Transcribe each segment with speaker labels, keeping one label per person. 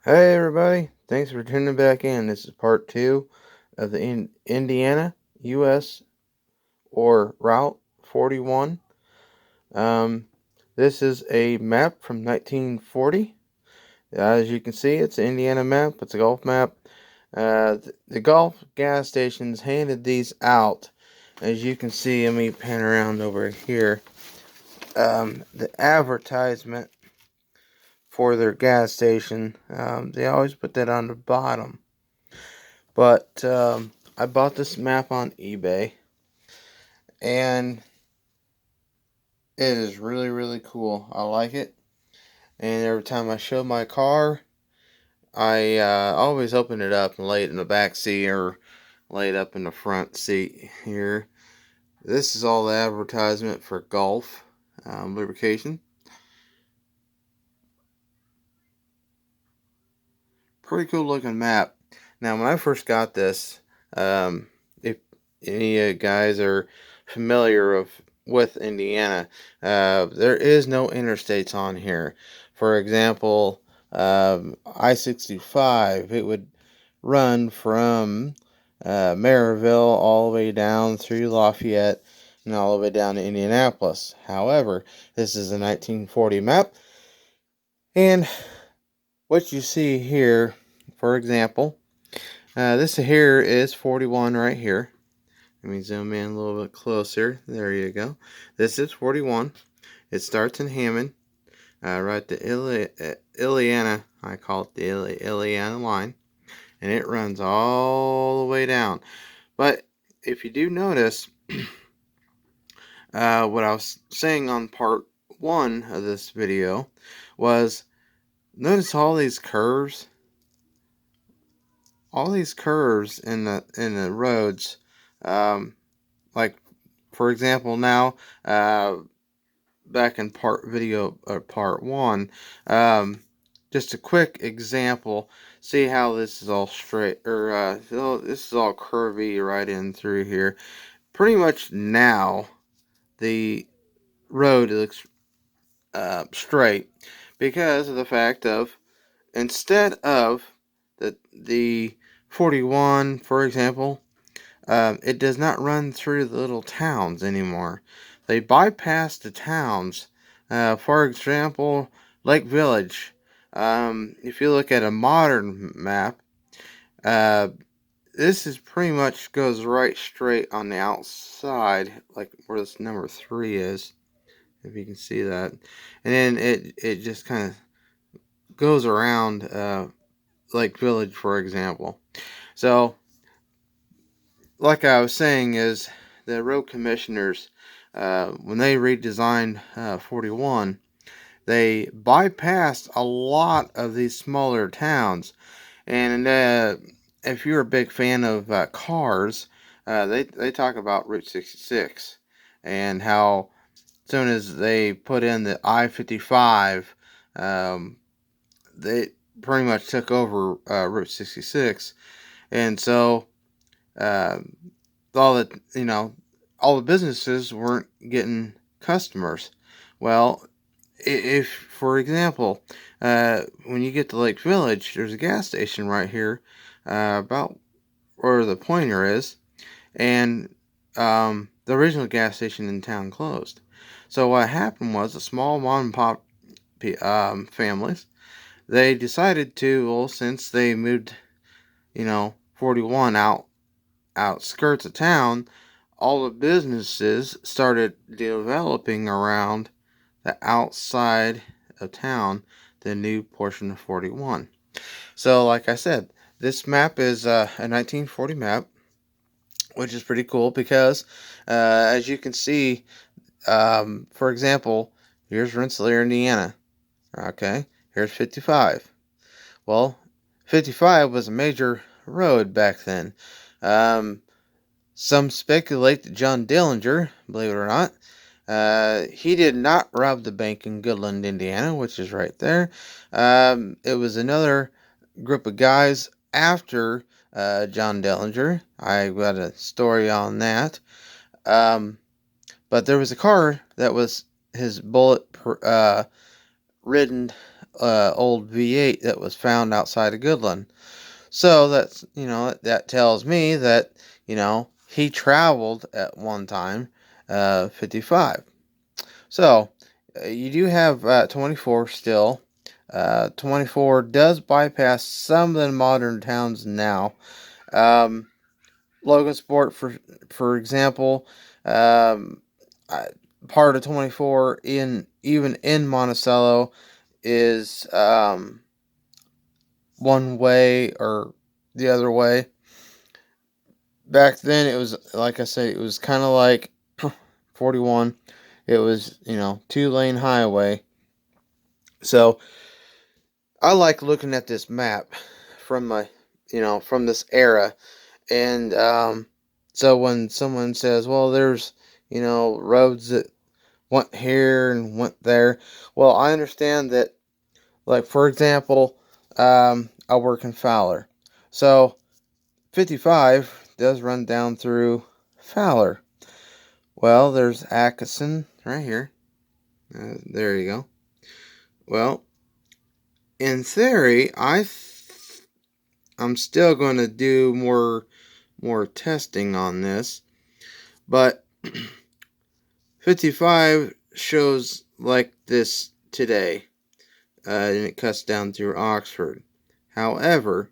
Speaker 1: Hey everybody, thanks for tuning back in. This is part two of the Indiana US or Route 41. Um, this is a map from 1940. As you can see, it's an Indiana map, it's a Gulf map. The Gulf gas stations handed these out. As you can see, let me pan around over here. The advertisement for their gas station, they always put that on the bottom. But I bought this map on eBay, and it is really, really cool. I like it. And every time I show my car, I always open it up and lay it in the back seat or lay it up in the front seat here. This is all the advertisement for Gulf lubrication. Pretty cool looking map. Now, when I first got this, if any guys are familiar with Indiana, there is no interstates on here. For example, I-65, it would run from Maryville all the way down through Lafayette and all the way down to Indianapolis. However, this is a 1940 map, and what you see here, for example, this here is 41 right here. Let me zoom in a little bit closer. There you go. This is 41. It starts in Hammond, right to Illiana. I call it the Illiana line. And it runs all the way down. But if you do notice, what I was saying on part one of this video was, notice all these curves in the roads. Like, for example, now back in part one, just a quick example. See how this is all straight, or this is all curvy right in through here. Pretty much now the road looks straight because of the fact of, instead of the 41, for example, it does not run through the little towns anymore. They bypass the towns. For example, Lake Village. If you look at a modern map, uh, this is pretty much goes right straight on the outside, like where this number 3 is, if you can see that. And then it just kind of goes around Lake Village, for example. So, like I was saying, is the road commissioners, when they redesigned 41, they bypassed a lot of these smaller towns. And if you're a big fan of cars, they talk about Route 66 and how soon as they put in the I-55, um, they pretty much took over Route 66. And so uh, all the all the businesses weren't getting customers. Well, if, for example, when you get to Lake Village, there's a gas station right here, about where the pointer is, and the original gas station in town closed. So what happened was, the small mom and pop families, they decided to, well, since they moved, 41 outskirts of town, all the businesses started developing around the outside of town, the new portion of 41. So, like I said, this map is a 1940 map, which is pretty cool because, as you can see, for example, here's Rensselaer, Indiana. Okay, here's 55. Well, 55 was a major road back then. Um, Some speculate that John Dillinger, believe it or not, he did not rob the bank in Goodland, Indiana, which is right there. It was another group of guys after John Dillinger. I got a story on that. Um, but there was a car that was his bullet ridden old V8 that was found outside of Goodland. So that's, that tells me that, he traveled at one time 55. So you do have 24 still. 24 does bypass some of the modern towns now. Um, Logansport, for example, um, part of 24 even in Monticello is one way or the other way. Back then, it was, like I said, it was kind of like 41. It was, 2-lane highway. So I like looking at this map from from this era. And so when someone says, well, there's, roads that went here and went there. Well, I understand that, like, for example, I work in Fowler. So 55 does run down through Fowler. Well, there's Atchison right here. There you go. Well, in theory, I'm still going to do more testing on this, but 55 shows like this today, and it cuts down through Oxford. However,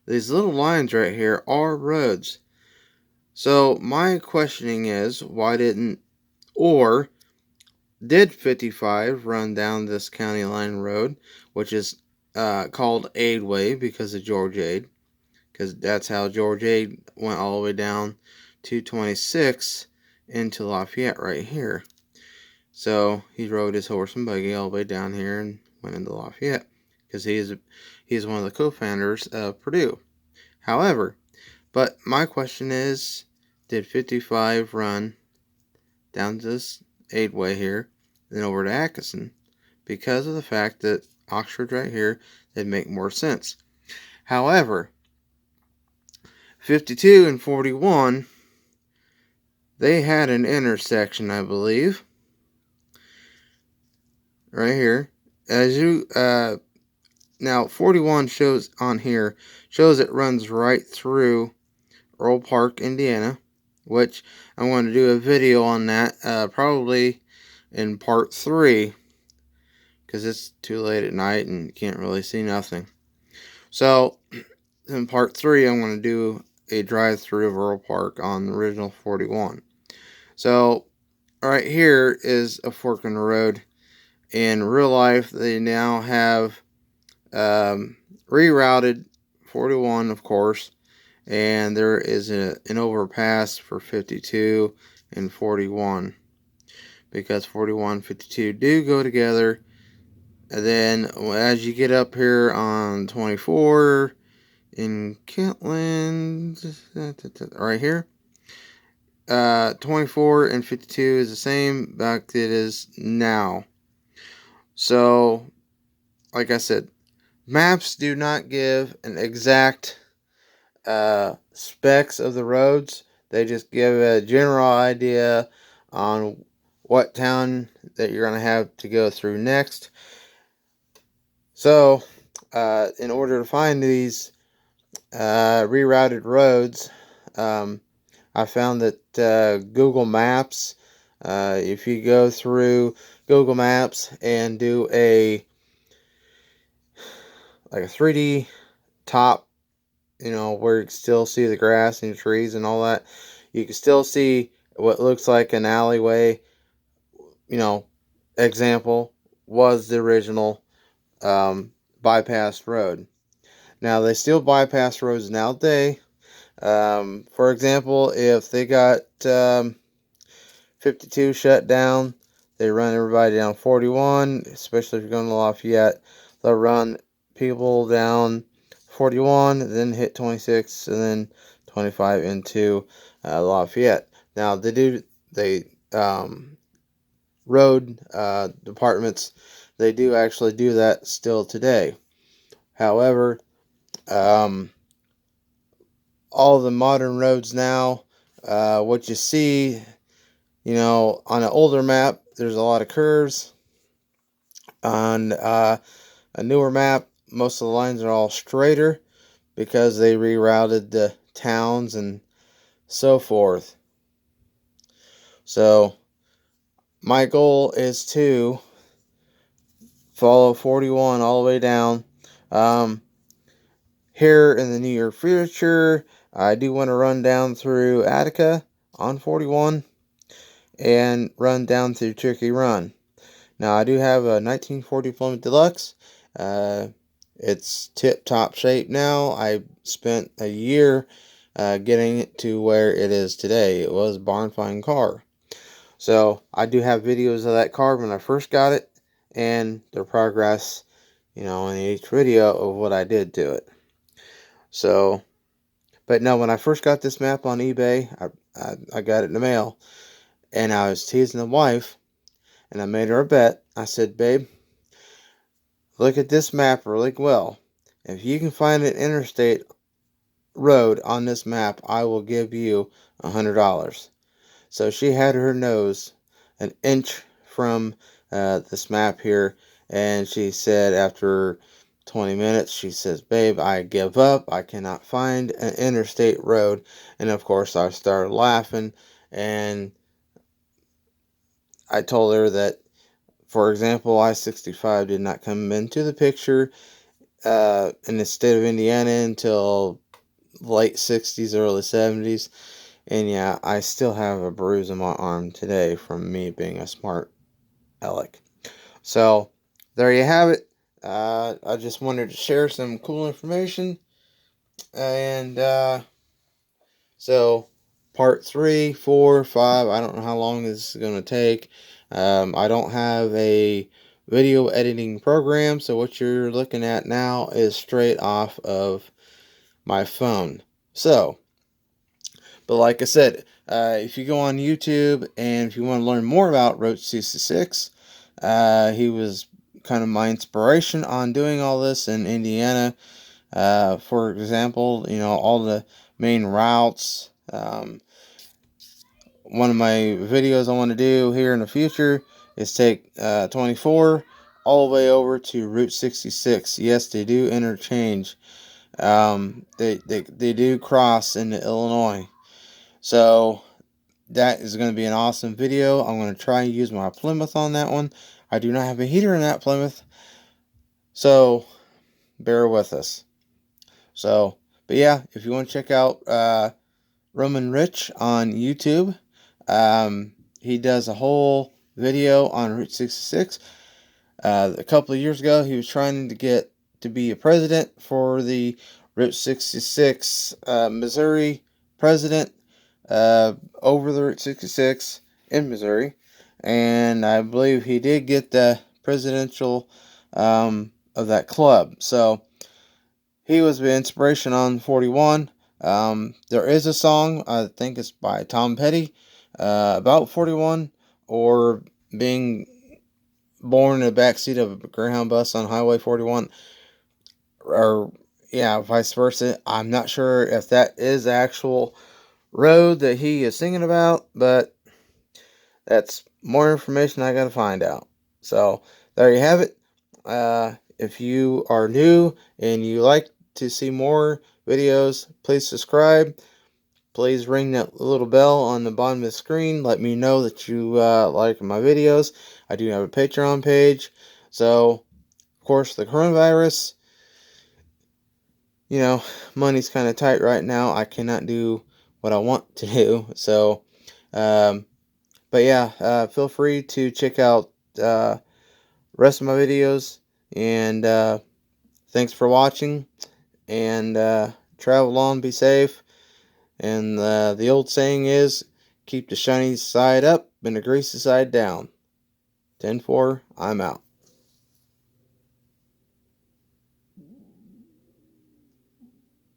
Speaker 1: these little lines right here are roads. So my questioning is, why didn't, or did 55 run down this county line road, which is called Aidway because of George Ade, because that's how George Ade went all the way down to 26 into Lafayette right here. So he rode his horse and buggy all the way down here and went into Lafayette because he's one of the co-founders of Purdue. However, but my question is, did 55 run down to this Aidway here, then over to Atchison? Because of the fact that Oxford right here, they'd make more sense. However, 52 and 41, they had an intersection, I believe, right here. As you now 41 shows on here it runs right through Earl Park, Indiana, which I want to do a video on that probably in part 3, because it's too late at night and you can't really see nothing. So in part 3, I'm going to do a drive-through of Earl Park on the original 41. So right here is a fork in the road. In real life, they now have rerouted 41, of course, and there is an overpass for 52 and 41, because 41 and 52 do go together. And then as you get up here on 24 in Kentland, right here, 24 and 52 is the same like it is now. So, like I said, maps do not give an exact specs of the roads. They just give a general idea on what town that you're going to have to go through next. So, in order to find these rerouted roads, I found that Google Maps, if you go through Google Maps and do a 3D top, where you can still see the grass and the trees and all that, you can still see what looks like an alleyway. Example was the original bypass road. Now they still bypass roads nowadays. For example, if they got 52 shut down, they run everybody down 41, especially if you're going to Lafayette. They'll run people down 41, then hit 26, and then 25 into Lafayette. Now, road departments, they do actually do that still today. However, all the modern roads now, what you see, on an older map, there's a lot of curves. On a newer map, most of the lines are all straighter because they rerouted the towns and so forth. So my goal is to follow 41 all the way down. Here in the near future, I do want to run down through Attica on 41 and run down through Turkey Run. Now, I do have a 1940 Plymouth Deluxe. It's tip-top shape now. I spent a year getting it to where it is today. It was a barn find car. So, I do have videos of that car when I first got it and the progress, in each video of what I did to it. So, but no, when I first got this map on eBay, I got it in the mail, and I was teasing the wife, and I made her a bet. I said, babe, look at this map really well. If you can find an interstate road on this map, I will give you $100. So she had her nose an inch from this map here, and she said after 20 minutes, she says, babe, I give up. I cannot find an interstate road. And of course, I started laughing, and I told her that, for example, I-65 did not come into the picture in the state of Indiana until late 60s, early 70s. And yeah, I still have a bruise on my arm today from me being a smart aleck. So, there you have it. I just wanted to share some cool information. And so, part 3, 4, 5, I don't know how long this is going to take. I don't have a video editing program, so what you're looking at now is straight off of my phone. So, but like I said, if you go on YouTube and if you want to learn more about Route 66, he was kind of my inspiration on doing all this in Indiana. For example, all the main routes. One of my videos I want to do here in the future is take 24 all the way over to Route 66. Yes, they do interchange. They do cross into Illinois. So that is going to be an awesome video. I'm going to try and use my Plymouth on that one. I do not have a heater in that Plymouth, so bear with us. So, but yeah, if you want to check out Roman Rich on YouTube, he does a whole video on Route 66. A couple of years ago, he was trying to get to be a president for the Route 66 Missouri president over the Route 66 in Missouri, and I believe he did get the presidential of that club. So he was the inspiration on 41. There is a song, I think it's by Tom Petty, about 41, or being born in the backseat of a Greyhound bus on Highway 41, or yeah, vice versa. I'm not sure if that is the actual road that he is singing about, but that's more information I gotta find out. So there you have it. If you are new and you like to see more videos, please subscribe. Please ring that little bell on the bottom of the screen. Let me know that you like my videos. I do have a Patreon page. So, of course, the coronavirus, money's kind of tight right now. I cannot do what I want to do. So, but yeah, feel free to check out rest of my videos. And thanks for watching. And travel on, be safe. And the old saying is, keep the shiny side up and the greasy side down. 10-4, I'm out.